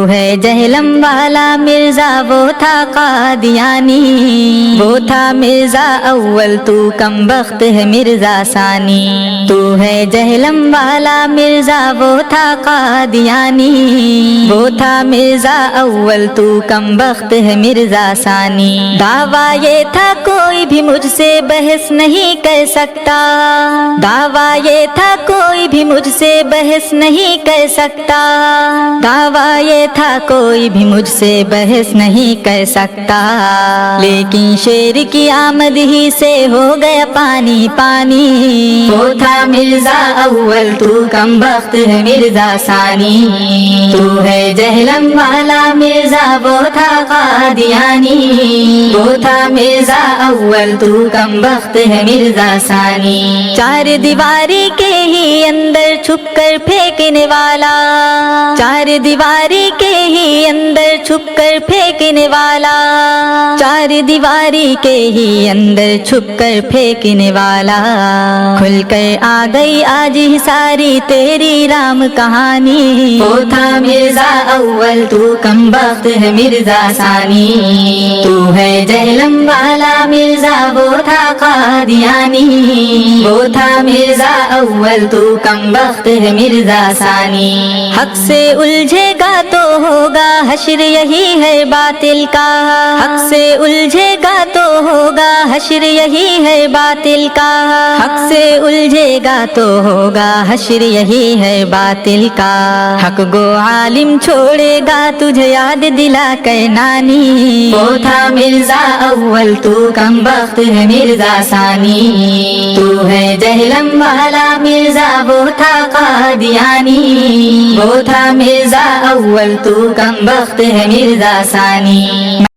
ہے جہلم والا مرزا وہ تھا قادیانی، وہ تھا مرزا اول تو کم بخت ہے مرزا ثانی۔ تو ہے جہلم والا مرزا وہ تھا قادیانی، وہ تھا مرزا اول تو کم بخت ہے مرزا ثانی۔ دعویٰ یہ تھا کوئی بھی مجھ سے بحث نہیں کر سکتا، دعویٰ یہ تھا کوئی بھی مجھ سے بحث نہیں کر سکتا، دعویٰ یہ تھا کوئی بھی مجھ سے بحث نہیں کر سکتا، لیکن شیر کی آمد ہی سے ہو گیا پانی پانی۔ وہ تھا مرزا اول تو کم بخت ہے مرزا ثانی، تو ہے جہلم والا مرزا وہ تھا قادیانی، وہ تھا مرزا اول تو کم بخت ہے مرزا ثانی۔ چار دیواری کے ہی اندر چھپ کر پھینکنے والا، چار دیواری کے ہی اندر چھپ کر پھینکنے والا، چار دیواری کے ہی اندر چھپ کر پھینکنے والا، کھل کر آ گئی آج ہی ساری تیری رام کہانی۔ وہ تھا مرزا اول تو کم بخت ہے مرزا ثانی، تو ہے جہلم والا مرزا وہ تھا قادیانی، وہ تھا مرزا اول تو کم بخت ہے مرزا ثانی۔ حق سے الجھے گا تو ہوگا حشر یہی ہے باطل کا، حق سے الجھے گا تو ہوگا حشر یہی ہے باطل کا، حق سے الجھے گا تو ہوگا حشر یہی ہے باطل کا۔ حق گو عالم چھوڑے گا تجھے یاد دلا کر نانی، وہ تھا مرزا اول تو کم بخت ہے مرزا ثانی، تو ہے جہلم والا مرزا وہ تھا قادیانی، وہ تھا مرزا اول تو کم بخت ہے مرزا ثانی۔